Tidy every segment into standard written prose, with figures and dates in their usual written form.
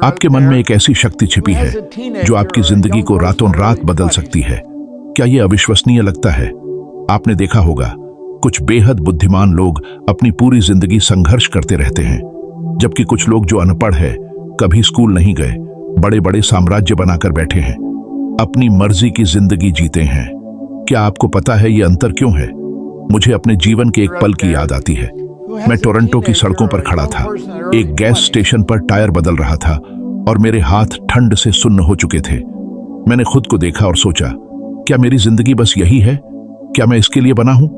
आपके मन में एक ऐसी शक्ति छिपी है जो आपकी जिंदगी को रातों रात बदल सकती है। क्या यह अविश्वसनीय लगता है? आपने देखा होगा कुछ बेहद बुद्धिमान लोग अपनी पूरी जिंदगी संघर्ष करते रहते हैं, जबकि कुछ लोग जो अनपढ़ है, कभी स्कूल नहीं गए, बड़े बड़े साम्राज्य बनाकर बैठे हैं, अपनी मर्जी की जिंदगी जीते हैं। क्या आपको पता है ये अंतर क्यों है? मुझे अपने जीवन के एक पल की याद आती है। मैं टोरंटो की सड़कों पर खड़ा था, एक गैस स्टेशन पर टायर बदल रहा था और मेरे हाथ ठंड से सुन्न हो चुके थे। मैंने खुद को देखा और सोचा, क्या मेरी जिंदगी बस यही है? क्या मैं इसके लिए बना हूं?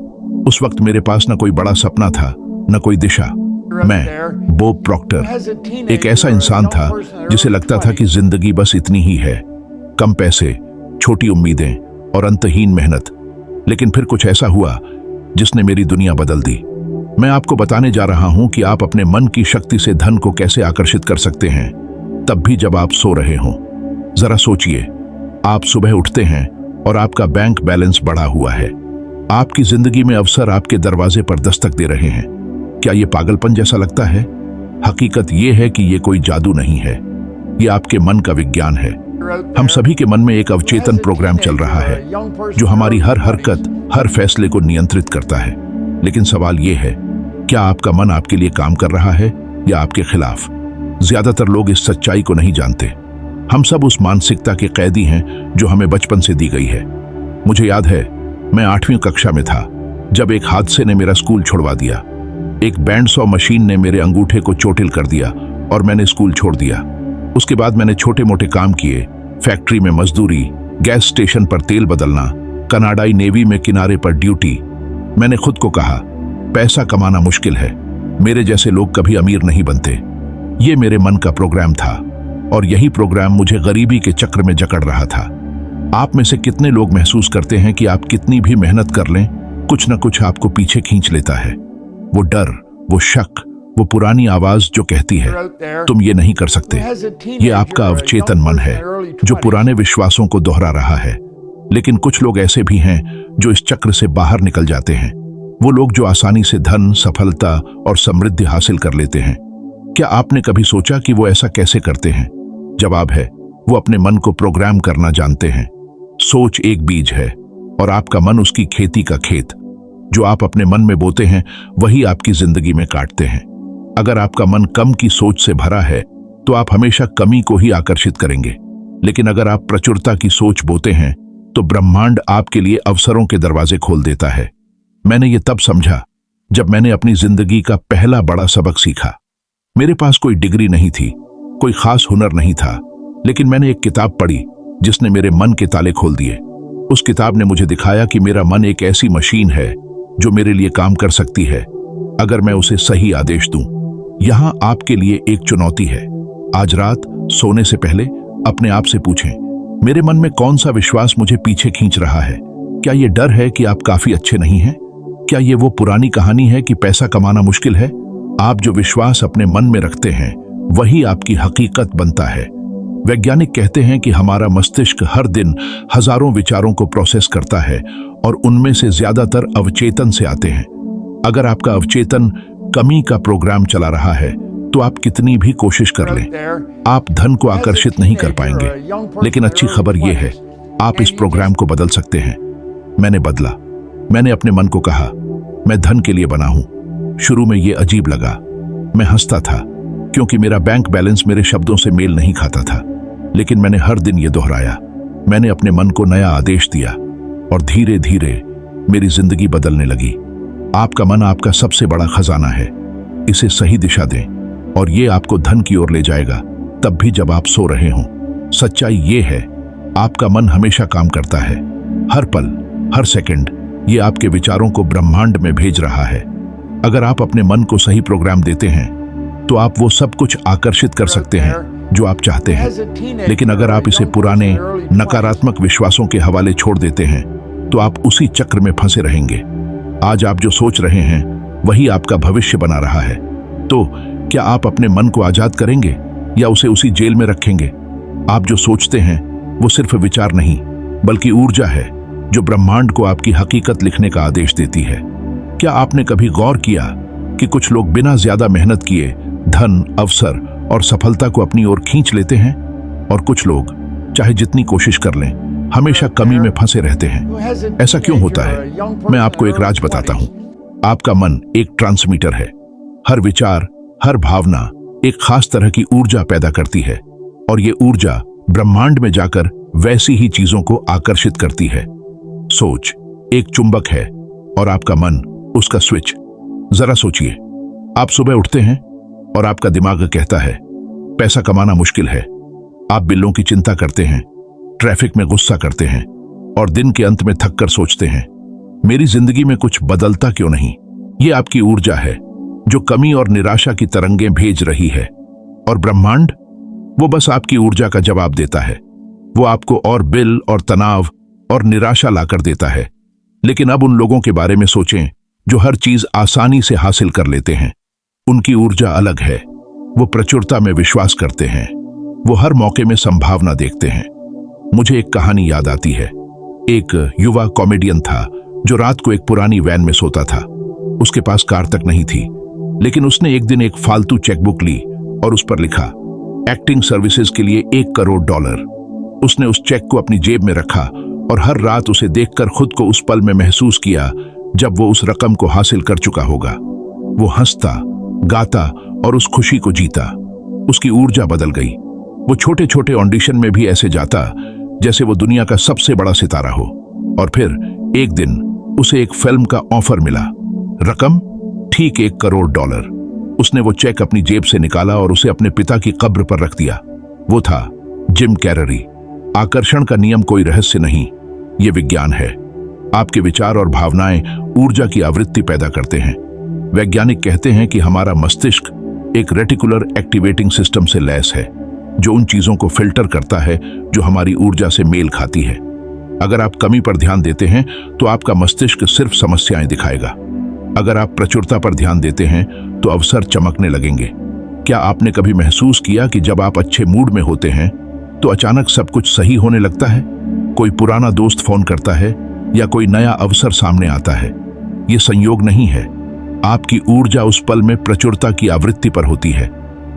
उस वक्त मेरे पास न कोई बड़ा सपना था, न कोई दिशा। मैं बॉब प्रॉक्टर एक ऐसा इंसान था जिसे लगता था कि जिंदगी बस इतनी ही है, कम पैसे, छोटी उम्मीदें और अंतहीन मेहनत। लेकिन फिर कुछ ऐसा हुआ जिसने मेरी दुनिया बदल दी। मैं आपको बताने जा रहा हूं कि आप अपने मन की शक्ति से धन को कैसे आकर्षित कर सकते हैं, तब भी जब आप सो रहे हों। जरा सोचिए, आप सुबह उठते हैं और आपका बैंक बैलेंस बढ़ा हुआ है। आपकी जिंदगी में अवसर आपके दरवाजे पर दस्तक दे रहे हैं। क्या यह पागलपन जैसा लगता है? हकीकत यह है कि यह कोई जादू नहीं है, यह आपके मन का विज्ञान है। हम सभी के मन में एक अवचेतन प्रोग्राम चल रहा है जो हमारी हर हरकत, हर फैसले को नियंत्रित करता है। लेकिन सवाल यह है, क्या आपका मन आपके लिए काम कर रहा है या आपके खिलाफ? ज्यादातर लोग इस सच्चाई को नहीं जानते। हम सब उस मानसिकता के कैदी हैं जो हमें बचपन से दी गई है। मुझे याद है, मैं 8वीं कक्षा में था जब एक हादसे ने मेरा स्कूल छुड़वा दिया। एक बैंडसॉ मशीन ने मेरे अंगूठे को चोटिल कर दिया और मैंने स्कूल छोड़ दिया। उसके बाद मैंने छोटे मोटे काम किए, फैक्ट्री में मजदूरी, गैस स्टेशन पर तेल बदलना, कनाडाई नेवी में किनारे पर ड्यूटी। मैंने खुद को कहा, पैसा कमाना मुश्किल है, मेरे जैसे लोग कभी अमीर नहीं बनते। ये मेरे मन का प्रोग्राम था और यही प्रोग्राम मुझे गरीबी के चक्र में जकड़ रहा था। आप में से कितने लोग महसूस करते हैं कि आप कितनी भी मेहनत कर लें, कुछ न कुछ आपको पीछे खींच लेता है? वो डर, वो शक, वो पुरानी आवाज जो कहती है तुम ये नहीं कर सकते। ये आपका अवचेतन मन है जो पुराने विश्वासों को दोहरा रहा है। लेकिन कुछ लोग ऐसे भी हैं जो इस चक्र से बाहर निकल जाते हैं। वो लोग जो आसानी से धन, सफलता और समृद्धि हासिल कर लेते हैं। क्या आपने कभी सोचा कि वो ऐसा कैसे करते हैं? जवाब है, वो अपने मन को प्रोग्राम करना जानते हैं। सोच एक बीज है और आपका मन उसकी खेती का खेत। जो आप अपने मन में बोते हैं वही आपकी जिंदगी में काटते हैं। अगर आपका मन कम की सोच से भरा है तो आप हमेशा कमी को ही आकर्षित करेंगे। लेकिन अगर आप प्रचुरता की सोच बोते हैं तो ब्रह्मांड आपके लिए अवसरों के दरवाजे खोल देता है। मैंने ये तब समझा जब मैंने अपनी जिंदगी का पहला बड़ा सबक सीखा। मेरे पास कोई डिग्री नहीं थी, कोई खास हुनर नहीं था, लेकिन मैंने एक किताब पढ़ी जिसने मेरे मन के ताले खोल दिए। उस किताब ने मुझे दिखाया कि मेरा मन एक ऐसी मशीन है जो मेरे लिए काम कर सकती है अगर मैं उसे सही आदेश दूं। यहां आपके लिए एक चुनौती है। आज रात सोने से पहले अपने आप से पूछें, मेरे मन में कौन सा विश्वास मुझे पीछे खींच रहा है? क्या ये डर है कि आप काफी अच्छे नहीं हैं? क्या ये वो पुरानी कहानी है कि पैसा कमाना मुश्किल है? आप जो विश्वास अपने मन में रखते हैं वही आपकी हकीकत बनता है। वैज्ञानिक कहते हैं कि हमारा मस्तिष्क हर दिन हजारों विचारों को प्रोसेस करता है और उनमें से ज्यादातर अवचेतन से आते हैं। अगर आपका अवचेतन कमी का प्रोग्राम चला रहा है तो आप कितनी भी कोशिश कर लें, आप धन को आकर्षित नहीं कर पाएंगे। लेकिन अच्छी खबर यह है, आप इस प्रोग्राम को बदल सकते हैं। मैंने बदला। मैंने अपने मन को कहा, मैं धन के लिए बना हूं। शुरू में यह अजीब लगा। मैं हंसता था क्योंकि मेरा बैंक बैलेंस मेरे शब्दों से मेल नहीं खाता था। लेकिन मैंने हर दिन यह दोहराया। मैंने अपने मन को नया आदेश दिया और धीरे धीरे मेरी जिंदगी बदलने लगी। आपका मन आपका सबसे बड़ा खजाना है। इसे सही दिशा दें और ये आपको धन की ओर ले जाएगा, तब भी जब आप सो रहे हों। सच्चाई ये है, आपका मन हमेशा काम करता है। हर पल, हर सेकंड ये आपके विचारों को ब्रह्मांड में भेज रहा है। अगर आप अपने मन को सही प्रोग्राम देते हैं तो आप वो सब कुछ आकर्षित कर सकते हैं जो आप चाहते हैं। लेकिन अगर आप इसे पुराने नकारात्मक विश्वासों के हवाले छोड़ देते हैं तो आप उसी चक्र में फंसे रहेंगे। आज आप जो सोच रहे हैं वही आपका भविष्य बना रहा है। तो क्या आप अपने मन को आजाद करेंगे या उसे उसी जेल में रखेंगे? आप जो सोचते हैं वो सिर्फ विचार नहीं बल्कि ऊर्जा है जो ब्रह्मांड को आपकी हकीकत लिखने का आदेश देती है। क्या आपने कभी गौर किया कि कुछ लोग बिना ज्यादा मेहनत किए धन, अवसर और सफलता को अपनी ओर खींच लेते हैं, और कुछ लोग चाहे जितनी कोशिश कर लें हमेशा कमी में फंसे रहते हैं। ऐसा क्यों होता है? मैं आपको एक राज बताता हूं। आपका मन एक ट्रांसमीटर है। हर विचार, हर भावना एक खास तरह की ऊर्जा पैदा करती है, और ये ऊर्जा ब्रह्मांड में जाकर वैसी ही चीजों को आकर्षित करती है। सोच एक चुंबक है और आपका मन उसका स्विच। जरा सोचिए, आप सुबह उठते हैं और आपका दिमाग कहता है पैसा कमाना मुश्किल है। आप बिलों की चिंता करते हैं, ट्रैफिक में गुस्सा करते हैं, और दिन के अंत में थककर सोचते हैं मेरी जिंदगी में कुछ बदलता क्यों नहीं। ये आपकी ऊर्जा है जो कमी और निराशा की तरंगें भेज रही है, और ब्रह्मांड वो बस आपकी ऊर्जा का जवाब देता है। वो आपको और बिल और तनाव और निराशा लाकर देता है। लेकिन अब उन लोगों के बारे में सोचें जो हर चीज आसानी से हासिल कर लेते हैं। उनकी ऊर्जा अलग है। वो प्रचुरता में विश्वास करते हैं। वो हर मौके में संभावना देखते हैं। मुझे एक कहानी याद आती है। एक युवा कॉमेडियन था जो रात को एक पुरानी वैन में सोता था। उसके पास कार तक नहीं थी, लेकिन उसने एक दिन एक फालतू चेकबुक ली और उस पर लिखा एक्टिंग सर्विसेज के लिए $1 करोड़। उसने उस चेक को अपनी जेब में रखा और हर रात उसे देखकर खुद को उस पल में महसूस किया जब वो उस रकम को हासिल कर चुका होगा। वो हंसता, गाता और उस खुशी को जीता। उसकी ऊर्जा बदल गई। वो छोटे छोटे ऑडिशन में भी ऐसे जाता जैसे वो दुनिया का सबसे बड़ा सितारा हो। और फिर एक दिन उसे एक फिल्म का ऑफर मिला। रकम ठीक $1 करोड़। उसने वो चेक अपनी जेब से निकाला और उसे अपने पिता की कब्र पर रख दिया। वो था जिम कैरी। आकर्षण का नियम कोई रहस्य नहीं, ये विज्ञान है। आपके विचार और भावनाएं ऊर्जा की आवृत्ति पैदा करते हैं। वैज्ञानिक कहते हैं कि हमारा मस्तिष्क एक रेटिकुलर एक्टिवेटिंग सिस्टम से लैस है, जो उन चीजों को फिल्टर करता है जो हमारी ऊर्जा से मेल खाती है। अगर आप कमी पर ध्यान देते हैं तो आपका मस्तिष्क सिर्फ समस्याएं दिखाएगा। अगर आप प्रचुरता पर ध्यान देते हैं तो अवसर चमकने लगेंगे। क्या आपने कभी महसूस किया कि जब आप अच्छे मूड में होते हैं तो अचानक सब कुछ सही होने लगता है? कोई पुराना दोस्त फोन करता है या कोई नया अवसर सामने आता है। ये संयोग नहीं है। आपकी ऊर्जा उस पल में प्रचुरता की आवृत्ति पर होती है।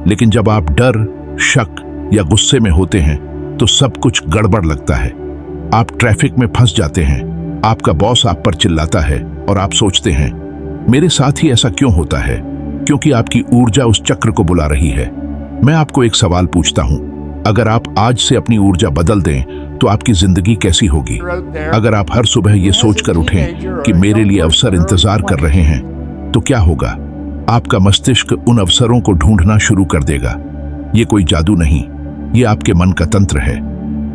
लेकिन जब आप डर, शक या गुस्से में होते हैं तो सब कुछ गड़बड़ लगता है। आप ट्रैफिक में फंस जाते हैं, आपका बॉस आप पर चिल्लाता है और आप सोचते हैं मेरे साथ ही ऐसा क्यों होता है, क्योंकि आपकी ऊर्जा उस चक्र को बुला रही है। मैं आपको एक सवाल पूछता हूं, अगर आप आज से अपनी ऊर्जा बदल दें तो आपकी जिंदगी कैसी होगी? अगर आप हर सुबह ये सोचकर उठें कि मेरे लिए अवसर इंतजार कर रहे हैं, तो क्या होगा? आपका मस्तिष्क उन अवसरों को ढूंढना शुरू कर देगा। ये कोई जादू नहीं, ये आपके मन का तंत्र है।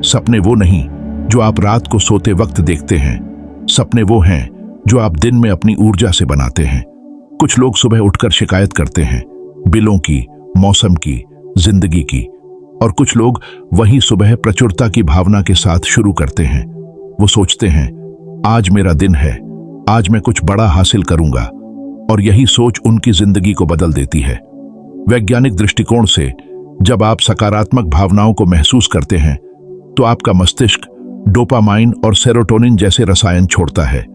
सपने वो नहीं जो आप रात को सोते वक्त देखते हैं। सपने वो हैं जो आप दिन में अपनी ऊर्जा से बनाते हैं। कुछ लोग सुबह उठकर शिकायत करते हैं, बिलों की, मौसम की, जिंदगी की, और कुछ लोग वही सुबह प्रचुरता की भावना के साथ शुरू करते हैं। वो सोचते हैं आज मेरा दिन है, आज मैं कुछ बड़ा हासिल करूंगा, और यही सोच उनकी जिंदगी को बदल देती है। वैज्ञानिक दृष्टिकोण से जब आप सकारात्मक भावनाओं को महसूस करते हैं तो आपका मस्तिष्क डोपामाइन और सेरोटोनिन जैसे रसायन छोड़ता है।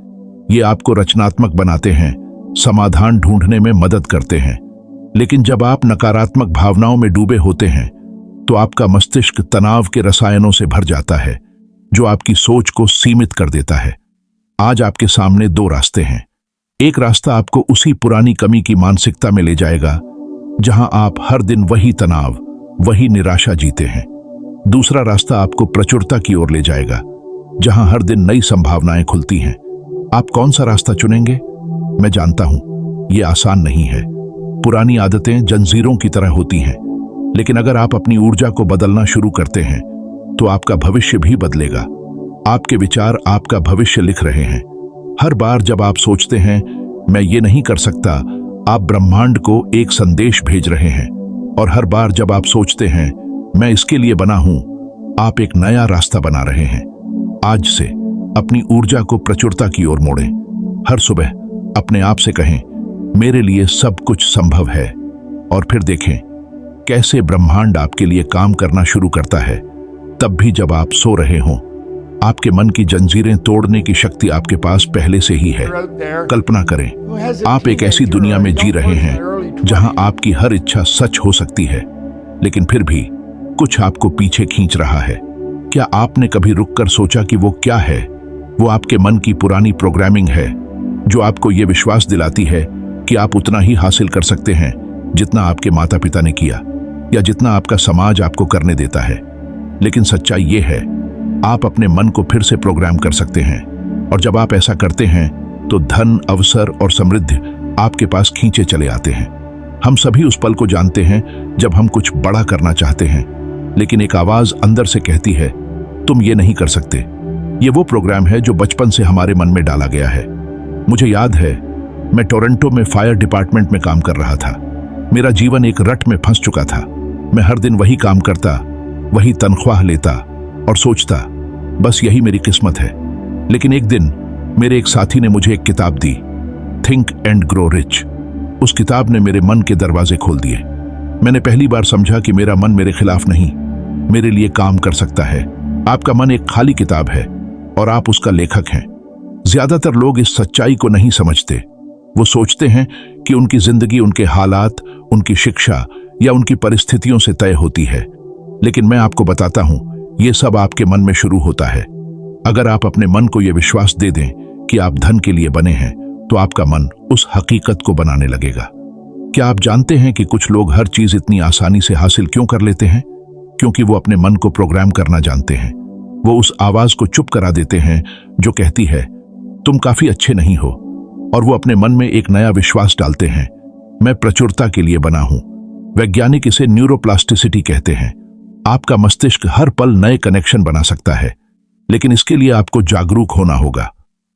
ये आपको रचनात्मक बनाते हैं, समाधान ढूंढने में मदद करते हैं। लेकिन जब आप नकारात्मक भावनाओं में डूबे होते हैं तो आपका मस्तिष्क तनाव के रसायनों से भर जाता है, जो आपकी सोच को सीमित कर देता है। आज आपके सामने दो रास्ते हैं। एक रास्ता आपको उसी पुरानी कमी की मानसिकता में ले जाएगा जहां आप हर दिन वही तनाव, वही निराशा जीते हैं। दूसरा रास्ता आपको प्रचुरता की ओर ले जाएगा, जहां हर दिन नई संभावनाएं खुलती हैं। आप कौन सा रास्ता चुनेंगे? मैं जानता हूं यह आसान नहीं है। पुरानी आदतें जंजीरों की तरह होती हैं, लेकिन अगर आप अपनी ऊर्जा को बदलना शुरू करते हैं तो आपका भविष्य भी बदलेगा। आपके विचार आपका भविष्य लिख रहे हैं। हर बार जब आप सोचते हैं मैं ये नहीं कर सकता, आप ब्रह्मांड को एक संदेश भेज रहे हैं। और हर बार जब आप सोचते हैं मैं इसके लिए बना हूं, आप एक नया रास्ता बना रहे हैं। आज से अपनी ऊर्जा को प्रचुरता की ओर मोड़ें। हर सुबह अपने आप से कहें मेरे लिए सब कुछ संभव है, और फिर देखें कैसे ब्रह्मांड आपके लिए काम करना शुरू करता है, तब भी जब आप सो रहे हों। आपके मन की जंजीरें तोड़ने की शक्ति आपके पास पहले से ही है। कल्पना करें आप एक ऐसी दुनिया में जी रहे हैं जहां आपकी हर इच्छा सच हो सकती है। लेकिन फिर भी कुछ आपको पीछे खींच रहा है। क्या आपने कभी रुककर सोचा कि वो क्या है? वो आपके मन की पुरानी प्रोग्रामिंग है जो आपको ये विश्वास दिलाती है कि आप उतना ही हासिल कर सकते हैं जितना आपके माता पिता ने किया या जितना आपका समाज आपको करने देता है। लेकिन सच्चाई ये है, आप अपने मन को फिर से प्रोग्राम कर सकते हैं, और जब आप ऐसा करते हैं तो धन, अवसर और समृद्धि आपके पास खींचे चले आते हैं। हम सभी उस पल को जानते हैं जब हम कुछ बड़ा करना चाहते हैं, लेकिन एक आवाज अंदर से कहती है, तुम ये नहीं कर सकते। ये वो प्रोग्राम है जो बचपन से हमारे मन में डाला गया है। मुझे याद है, मैं टोरंटो में फायर डिपार्टमेंट में काम कर रहा था। मेरा जीवन एक रट में फंस चुका था। मैं हर दिन वही काम करता, वही तनख्वाह लेता और सोचता बस यही मेरी किस्मत है। लेकिन एक दिन मेरे एक साथी ने मुझे एक किताब दी, थिंक एंड ग्रो रिच। उस किताब ने मेरे मन के दरवाजे खोल दिए। मैंने पहली बार समझा कि मेरा मन मेरे खिलाफ नहीं, मेरे लिए काम कर सकता है। आपका मन एक खाली किताब है और आप उसका लेखक हैं। ज्यादातर लोग इस सच्चाई को नहीं समझते। वो सोचते हैं कि उनकी जिंदगी उनके हालात, उनकी शिक्षा या उनकी परिस्थितियों से तय होती है। लेकिन मैं आपको बताता हूं, ये सब आपके मन में शुरू होता है। अगर आप अपने मन को यह विश्वास दे दें कि आप धन के लिए बने हैं, तो आपका मन उस हकीकत को बनाने लगेगा। क्या आप जानते हैं कि कुछ लोग हर चीज इतनी आसानी से हासिल क्यों कर लेते हैं? क्योंकि वो अपने मन को प्रोग्राम करना जानते हैं। वो उस आवाज को चुप करा देते हैं जो कहती है, तुम काफी अच्छे नहीं हो, और वो अपने मन में एक नया विश्वास डालते हैं, मैं प्रचुरता के लिए बना हूं। वैज्ञानिक इसे न्यूरोप्लास्टिसिटी कहते हैं। आपका मस्तिष्क हर पल नए कनेक्शन बना सकता है, लेकिन इसके लिए आपको जागरूक होना होगा।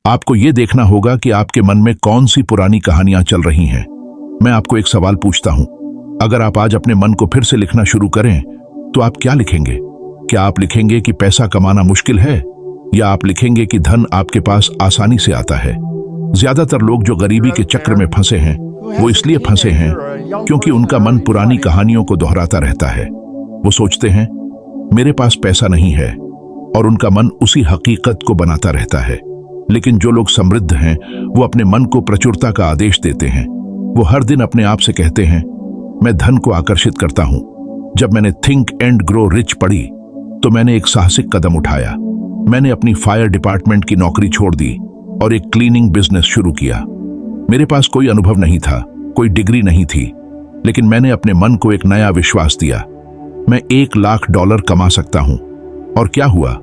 आपको यह देखना होगा कि आपके मन में कौन सी पुरानी कहानियां चल रही हैं। मैं आपको एक सवाल पूछता हूं, अगर आप आज अपने मन को फिर से लिखना शुरू करें, तो आप क्या लिखेंगे? क्या आप लिखेंगे कि पैसा कमाना मुश्किल है, या आप लिखेंगे कि धन आपके पास आसानी से आता है? ज्यादातर लोग जो गरीबी के चक्र में फंसे हैं, वो इसलिए फंसे हैं क्योंकि उनका मन पुरानी कहानियों को दोहराता रहता है। वो सोचते हैं, मेरे पास पैसा नहीं है, और उनका मन उसी हकीकत को बनाता रहता है। लेकिन जो लोग समृद्ध हैं, वो अपने मन को प्रचुरता का आदेश देते हैं। वो हर दिन अपने आप से कहते हैं, मैं धन को आकर्षित करता हूं। जब मैंने थिंक एंड ग्रो रिच पढ़ी, तो मैंने एक साहसिक कदम उठाया। मैंने अपनी फायर डिपार्टमेंट की नौकरी छोड़ दी और एक क्लीनिंग बिजनेस शुरू किया। मेरे पास कोई अनुभव नहीं था, कोई डिग्री नहीं थी, लेकिन मैंने अपने मन को एक नया विश्वास दिया, मैं $1,00,000 कमा सकता हूं। और क्या हुआ?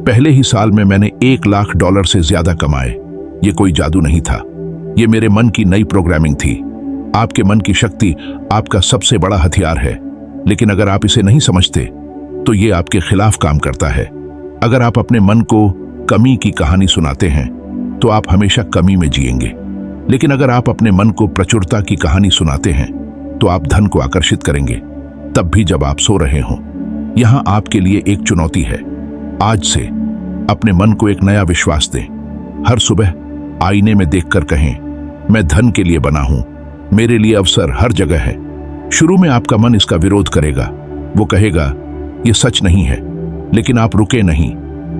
पहले ही साल में मैंने $1,00,000 से ज्यादा कमाए। ये कोई जादू नहीं था, ये मेरे मन की नई प्रोग्रामिंग थी। आपके मन की शक्ति आपका सबसे बड़ा हथियार है, लेकिन अगर आप इसे नहीं समझते, तो ये आपके खिलाफ काम करता है। अगर आप अपने मन को कमी की कहानी सुनाते हैं, तो आप हमेशा कमी में जिएंगे। लेकिन अगर आप अपने मन को प्रचुरता की कहानी सुनाते हैं, तो आप धन को आकर्षित करेंगे, तब भी जब आप सो रहे हों। यहां आपके लिए एक चुनौती है। आज से अपने मन को एक नया विश्वास दें। हर सुबह आईने में देखकर कहें, मैं धन के लिए बना हूं, मेरे लिए अवसर हर जगह है। शुरू में आपका मन इसका विरोध करेगा, वो कहेगा ये सच नहीं है, लेकिन आप रुके नहीं,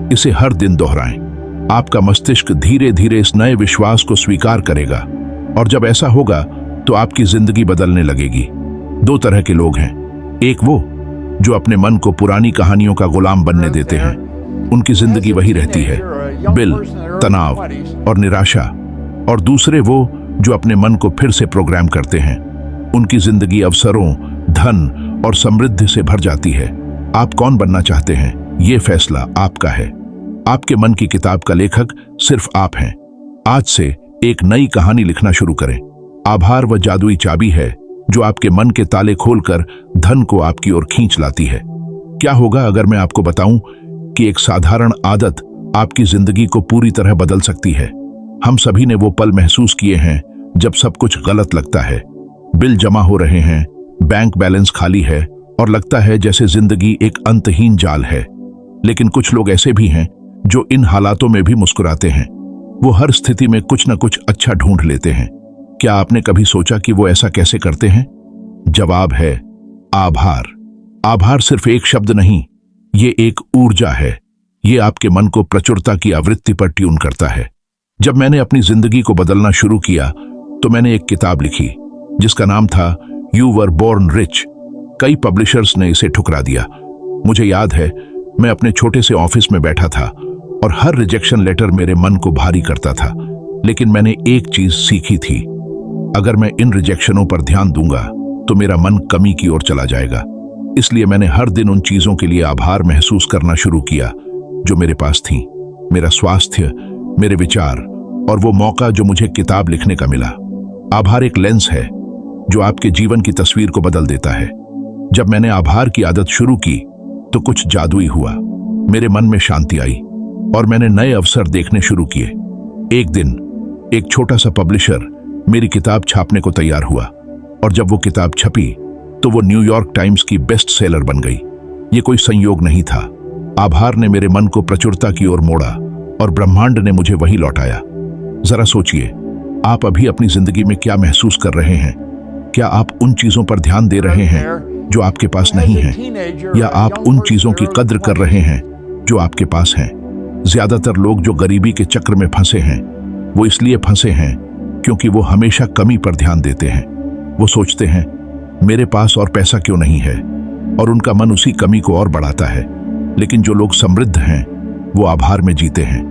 इसे हर दिन दोहराएं। आपका मस्तिष्क धीरे धीरे इस नए विश्वास को स्वीकार करेगा, और जब ऐसा होगा तो आपकी जिंदगी बदलने लगेगी। दो तरह के लोग हैं, एक वो जो अपने मन को पुरानी कहानियों का गुलाम बनने देते हैं, उनकी जिंदगी वही रहती है, बिल, तनाव और निराशा। और दूसरे वो जो अपने मन को फिर से प्रोग्राम करते हैं, उनकी जिंदगी अवसरों, धन और समृद्धि से भर जाती है। आप कौन बनना चाहते हैं, ये फैसला आपका है। आपके मन की किताब का लेखक सिर्फ आप हैं। आज से एक नई कहानी लिखना शुरू करें। आभार वह जादुई चाबी है जो आपके मन के ताले खोलकर धन को आपकी ओर खींच लाती है। क्या होगा अगर मैं आपको बताऊं कि एक साधारण आदत आपकी जिंदगी को पूरी तरह बदल सकती है? हम सभी ने वो पल महसूस किए हैं जब सब कुछ गलत लगता है, बिल जमा हो रहे हैं, बैंक बैलेंस खाली है और लगता है जैसे जिंदगी एक अंतहीन जाल है। लेकिन कुछ लोग ऐसे भी हैं जो इन हालातों में भी मुस्कुराते हैं। वो हर स्थिति में कुछ न कुछ अच्छा ढूंढ लेते हैं। क्या आपने कभी सोचा कि वो ऐसा कैसे करते हैं? जवाब है आभार। आभार सिर्फ एक शब्द नहीं, ये एक ऊर्जा है। ये आपके मन को प्रचुरता की आवृत्ति पर ट्यून करता है। जब मैंने अपनी जिंदगी को बदलना शुरू किया, तो मैंने एक किताब लिखी जिसका नाम था यू वर बोर्न रिच। कई पब्लिशर्स ने इसे ठुकरा दिया। मुझे याद है, मैं अपने छोटे से ऑफिस में बैठा था और हर रिजेक्शन लेटर मेरे मन को भारी करता था। लेकिन मैंने एक चीज सीखी थी, अगर मैं इन रिजेक्शनों पर ध्यान दूंगा तो मेरा मन कमी की ओर चला जाएगा। इसलिए मैंने हर दिन उन चीजों के लिए आभार महसूस करना शुरू किया जो मेरे पास थीं, मेरा स्वास्थ्य, मेरे विचार और वो मौका जो मुझे किताब लिखने का मिला। आभार एक लेंस है जो आपके जीवन की तस्वीर को बदल देता है। जब मैंने आभार की आदत शुरू की तो कुछ जादुई हुआ। मेरे मन में शांति आई और मैंने नए अवसर देखने शुरू किए। एक दिन एक छोटा सा पब्लिशर मेरी किताब छापने को तैयार हुआ और जब वो किताब छपी तो वो न्यूयॉर्क टाइम्स की बेस्ट सेलर बन गई। ये कोई संयोग नहीं था। आभार ने मेरे मन को प्रचुरता की ओर मोड़ा और ब्रह्मांड ने मुझे वही लौटाया। जरा सोचिए, आप अभी अपनी जिंदगी में क्या महसूस कर रहे हैं? क्या आप उन चीजों पर ध्यान दे रहे हैं जो आपके पास नहीं है, या आप उन चीजों की कद्र कर रहे हैं जो आपके पास हैं? ज्यादातर लोग जो गरीबी के चक्र में फंसे हैं वो इसलिए फंसे हैं क्योंकि वो हमेशा कमी पर ध्यान देते हैं। वो सोचते हैं मेरे पास और पैसा क्यों नहीं है, और उनका मन उसी कमी को और बढ़ाता है। लेकिन जो लोग समृद्ध हैं वो आभार में जीते हैं।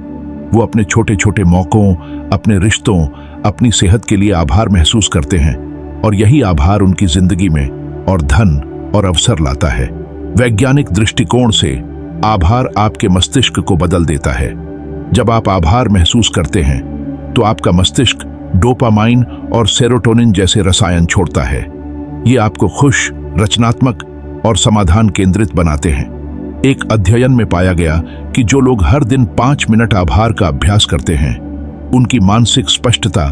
वो अपने छोटे छोटे मौकों, अपने रिश्तों, अपनी सेहत के लिए आभार महसूस करते हैं और यही आभार उनकी जिंदगी में और धन और अवसर लाता है। वैज्ञानिक दृष्टिकोण से आभार आपके मस्तिष्क को बदल देता है। जब आप आभार महसूस करते हैं तो आपका मस्तिष्क डोपामाइन और सेरोटोनिन जैसे रसायन छोड़ता है। ये आपको खुश, रचनात्मक और समाधान केंद्रित बनाते हैं। एक अध्ययन में पाया गया कि जो लोग हर दिन 5 मिनट आभार का अभ्यास करते हैं उनकी मानसिक स्पष्टता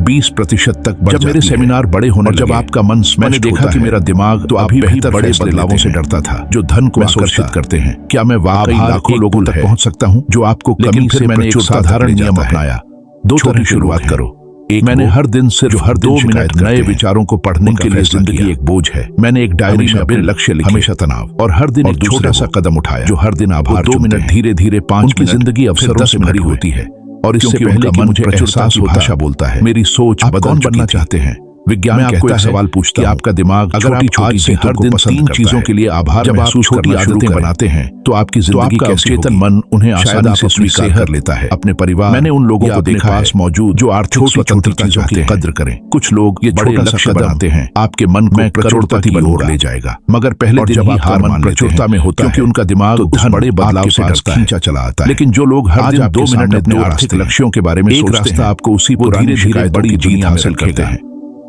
20% तक बढ़ जाती है। जब मेरे सेमिनार बड़े होने लगे, जब आपका मन मैंने देखा कि मेरा दिमाग तो अभी बेहतर बड़े बदलावों से डरता था जो धन को आकर्षित करते हैं। क्या मैं वाकई लाखों लोगों तक पहुंच सकता हूं? जो आपको कमी से मैंने एक साधारण नियम अपनाया, 2 तरह शुरुआत करो। मैंने हर दिन सिर्फ 2 मिनट नए विचारों को पढ़ने के लिए जिंदगी एक बोझ है। मैंने एक डायरी में अपने लक्ष्य लिखे, हमेशा तनाव, और हर दिन एक छोटा सा कदम उठाया जो हर दिन आभार। 2 मिनट धीरे धीरे 5 की जिंदगी अवसरों से भरी होती है और इससे पहले कि मुझे एहसास होता, भाषा बोलता है, मेरी सोच बदल बनना चाहते हैं। विज्ञान आपको एक सवाल पूछता है, आपका दिमाग अगर आप आज से हर दिन 3 चीजों के लिए आभार महसूस करना शुरू बनाते हैं तो आपकी जिंदगी का चेतन मन उन्हें आसानी से स्वीकार कर लेता है। अपने परिवार, मैंने उन लोगों को देखा पास मौजूद जो आर्थिक स्वतंत्रता चाहते हैं, कद्र करें। कुछ लोग ये बड़े लक्ष्य बनाते हैं, आपके मन को प्रचुरता की ओर ले जाएगा, मगर पहले जब आपका मन प्रचुरता में होता है क्योंकि उनका दिमाग बड़े बदलाव से खींचा चला आता है। लेकिन जो लोग हर दिन 2 मिनट अपने आर्थिक लक्ष्यों के बारे में सोचते हैं, आपको उसी पुरानी बड़ी जीत हासिल करते हैं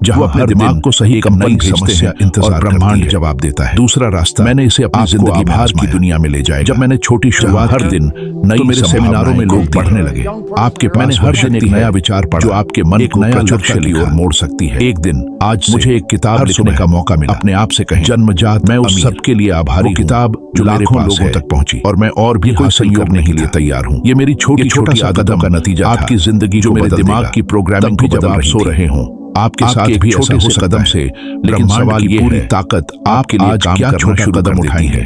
जहां अपने दिमाग को सही एक नई समस्या इंतजार ब्रह्मांड जवाब देता है। दूसरा रास्ता, मैंने इसे अपनी जिंदगी आभार की दुनिया में ले जाएगा। जब मैंने छोटी शुरुआत हर दिन नई, मेरे सेमिनारों में लोग पढ़ने लगे। आपके पास हर दिन एक नया विचार पढ़ा जो आपके मन को नया लक्ष्य की ओर मोड़ सकती है। एक दिन आज मुझे एक किताब लिखने का मौका मिला। अपने आप से कहें, जन्मजात मैं उस सबके लिए आभारी। किताब जो लाखों लोगों तक पहुंची और मैं और भी कोई सहयोग करने के लिए तैयार हूँ। ये मेरी छोटी छोटी आदतों का नतीजा था। आपकी जिंदगी जो मेरे दिमाग की प्रोग्रामिंग की जब आप सो रहे हों, आपके साथ भी ऐसा हो कदम से, लेकिन सवाल ये पूरी ताकत आपके लिए काम करना शुरू कदम उठाई है।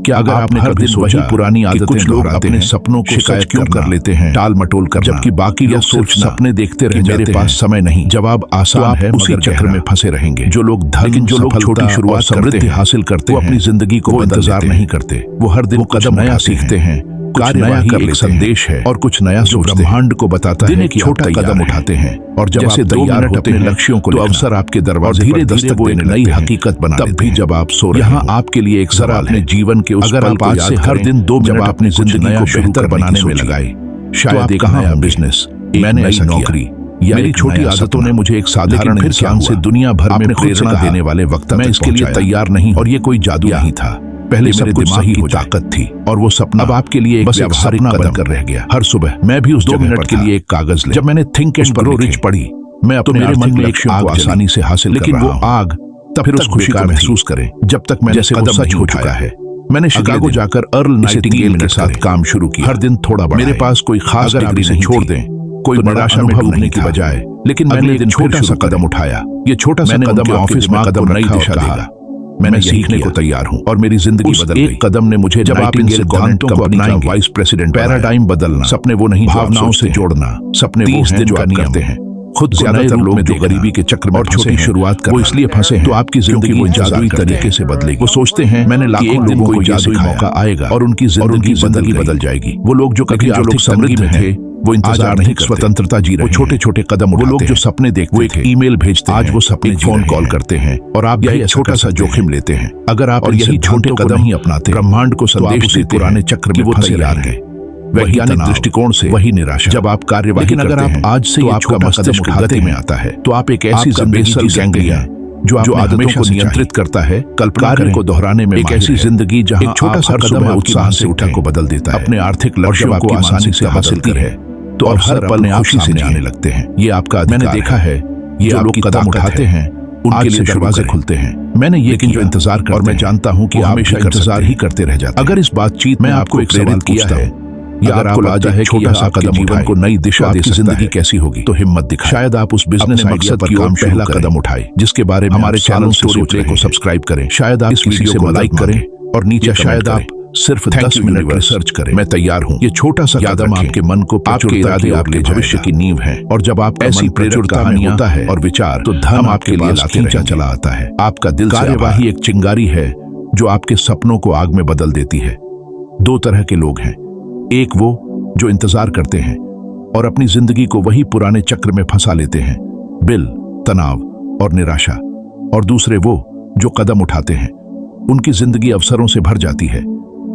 क्या अगर आपने हर दिन वही पुरानी आदतें, कुछ लोग अपने सपनों को शिकायत क्यों कर लेते हैं, टाल मटोल कर, जबकि बाकी लोग सोच सपने देखते रह जाते हैं, मेरे पास समय नहीं। जवाब आसान है, उसी चक्र में फंसे रहेंगे। जो लोग धन, जो लोग छोटी शुरुआत समृद्धि हासिल करते हैं, अपनी जिंदगी को इंतजार नहीं करते। वो हर दिन कदम नया सीखते हैं, कार्य नया कर एक संदेश है और कुछ नया सोच ब्रह्मांड को बताता है। एक छोटा कदम उठाते हैं और जब आप तैयार होते हैं लक्ष्यों को, तो अवसर आपके दरवाजे धीरे धीरे वो एक नई हकीकत बना देते हैं। जब आप सो रहे हैं, यहाँ आपके लिए एक सवाल है, जीवन के उस पल को आज से हर दिन 2 मिनट अपनी जिंदगी को बेहतर बनाने में लगाए। शायद एक नया बिजनेस, मैंने ऐसा नौकरी, मेरी छोटी आदतों ने मुझे एक साधारण इंसान से दुनिया भर में प्रेरणा देने वाले वक्त मैं इसके लिए तैयार नहीं, और ये कोई जादू नहीं था। पहले मेरे दिमाग की ताकत थी और वो सपना अब आपके लिए बस एक सपना बनकर रह गया। हर सुबह मैं भी उस 2 मिनट के लिए एक कागज ले, जब मैंने थिंक एंड ग्रो रिच पढ़ी, मैं अपने मन में लक्ष्यों को आसानी से हासिल कर रहा हूं। लेकिन वो आग तब फिर उस खुशी का महसूस करें जब तक मैंने कदम सच हो चुका है। मैंने शिकागो जाकर अर्ल नाइटिंगेल के साथ काम शुरू किया। हर दिन थोड़ा बढ़ाएं। मेरे पास कोई खास डिग्री नहीं, छोड़ दें, कोई निराशा में डूबने की बजाय, लेकिन मैंने एक छोटा सा कदम उठाया। ये छोटा सा कदम ऑफिस में कदम नई दिशा देगा। मैंने सीखने को तैयार हूं और मेरी जिंदगी बदल गई। एक कदम ने मुझे, जब आप इन सिद्धांतों को अपनाएंगे, वाइस प्रेसिडेंट, पैराडाइम बदलना, सपने वो नहीं, भावनाओं से जोड़ना, सपने 30 दिन का नियम करते हैं। खुद ज्यादातर लोग जो गरीबी के चक्र में और छोटी शुरुआत कर वो इसलिए फंसे हैं तो आपकी जिंदगी वो जादुई तरीके से बदलेगी। वो सोचते हैं मैंने लाखों लोगों को जादुई मौका आएगा और उनकी जिंदगी बदल जाएगी। वो लोग जो कभी जो लोग समृद्ध थे वो इंतजार नहीं, स्वतंत्रता जी रहे हैं। छोटे छोटे कदम उठाते हैं। वो लोग जो सपने देखते वो एक ईमेल भेजते हैं, आज वो सपने फोन कॉल करते हैं और आप यही छोटा सा जोखिम लेते हैं। अगर आप यही छोटे कदम ही अपनाते ब्रह्मांड को संदेश देते पुराने चक्र में वो तैयार है। वैज्ञानिक दृष्टिकोण से वही निराशा जब आप कार्यवाही करते हैं। लेकिन अगर आप आज से आपका मस्तिष्क गति में आता है तो आप एक ऐसी जिंदगी जी सकते हैं जो आदतों को नियंत्रित करता है, कार्य को दोहराने में एक ऐसी जिंदगी जहां एक छोटा सा कदम उत्साह से उठा को बदल देता है, अपने आर्थिक लक्ष्यों को आसानी से हासिल की है तो और हर पल में खुशी से जीने लगते हैं। ये आपका मैंने देखा है ये लोग कदम उठाते हैं उनके लिए दरवाजे खुलते हैं। मैंने ये जो इंतजार कर और मैं जानता हूँ कि हमेशा इंतजार ही करते रह जाते। अगर इस बातचीत में आपको प्रेरित किया है या आपको लगता है कि यह आपके जीवन को नई दिशा दे सकता है, जिंदगी कैसी होगी तो हिम्मत दिखाएं। शायद आप उस बिजनेस मकसद की ओर पहला कदम उठाएं जिसके बारे में हमारे चैनल स्टोरी प्ले को सब्सक्राइब करें। शायद आप इस वीडियो को लाइक करें और नीचे शायद आप सिर्फ 10 मिनट रिसर्च करें। मैं तैयार हूँ। ये छोटा सा कदम आपके मन को आपके इरादे आपके भविष्य की नींव है और जब आप ऐसी प्रेरक कहानियां होता है और विचार तो धन आपके लिए खींचा चला आता है। आपका दिल कार्यवाही एक चिंगारी है जो आपके सपनों को आग में बदल देती है। दो तरह के लोग हैं, एक वो जो इंतजार करते हैं और अपनी जिंदगी को वही पुराने चक्र में फंसा लेते हैं, बिल, तनाव और निराशा, और दूसरे वो जो कदम उठाते हैं। उनकी जिंदगी अवसरों से भर जाती है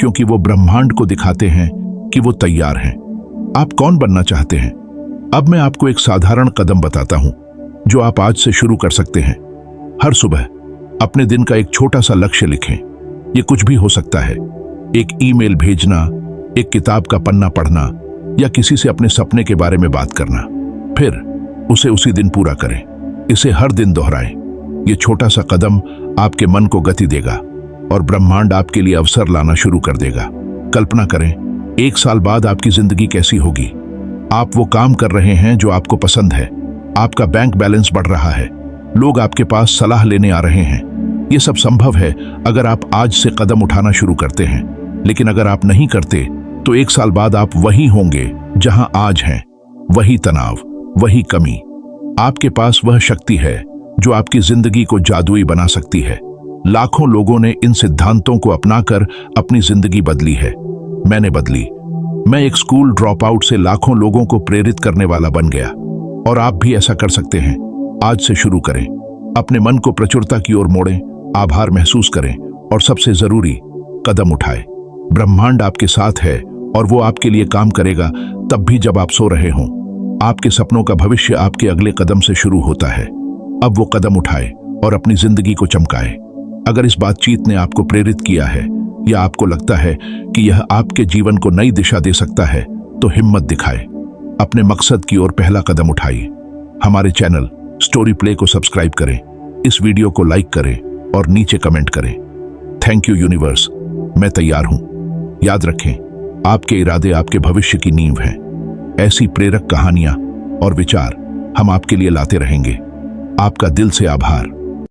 क्योंकि वो ब्रह्मांड को दिखाते हैं कि वो तैयार हैं। आप कौन बनना चाहते हैं? अब मैं आपको एक साधारण कदम बताता हूं जो आप आज से शुरू कर सकते हैं। हर सुबह अपने दिन का एक छोटा सा लक्ष्य लिखें। ये कुछ भी हो सकता है, एक ईमेल भेजना, एक किताब का पन्ना पढ़ना या किसी से अपने सपने के बारे में बात करना। फिर उसे उसी दिन पूरा करें। इसे हर दिन दोहराएं। ये छोटा सा कदम आपके मन को गति देगा और ब्रह्मांड आपके लिए अवसर लाना शुरू कर देगा। कल्पना करें 1 साल बाद आपकी जिंदगी कैसी होगी। आप वो काम कर रहे हैं जो आपको पसंद है, आपका बैंक बैलेंस बढ़ रहा है, लोग आपके पास सलाह लेने आ रहे हैं। ये सब संभव है अगर आप आज से कदम उठाना शुरू करते हैं। लेकिन अगर आप नहीं करते तो 1 साल बाद आप वही होंगे जहां आज हैं। वही तनाव, वही कमी। आपके पास वह शक्ति है जो आपकी जिंदगी को जादुई बना सकती है। लाखों लोगों ने इन सिद्धांतों को अपनाकर अपनी जिंदगी बदली है। मैंने बदली। मैं एक स्कूल ड्रॉप आउट से लाखों लोगों को प्रेरित करने वाला बन गया और आप भी ऐसा कर सकते हैं। आज से शुरू करें। अपने मन को प्रचुरता की ओर मोड़ें, आभार महसूस करें और सबसे जरूरी कदम उठाएं। ब्रह्मांड आपके साथ है और वो आपके लिए काम करेगा तब भी जब आप सो रहे हों। आपके सपनों का भविष्य आपके अगले कदम से शुरू होता है। अब वो कदम उठाएं और अपनी जिंदगी को चमकाएं। अगर इस बातचीत ने आपको प्रेरित किया है या आपको लगता है कि यह आपके जीवन को नई दिशा दे सकता है तो हिम्मत दिखाएं। अपने मकसद की ओर पहला कदम उठाइए। हमारे चैनल स्टोरी प्ले को सब्सक्राइब करें, इस वीडियो को लाइक करें और नीचे कमेंट करें। थैंक यू यूनिवर्स, मैं तैयार हूं। याद रखें, आपके इरादे आपके भविष्य की नींव हैं। ऐसी प्रेरक कहानियां और विचार हम आपके लिए लाते रहेंगे। आपका दिल से आभार।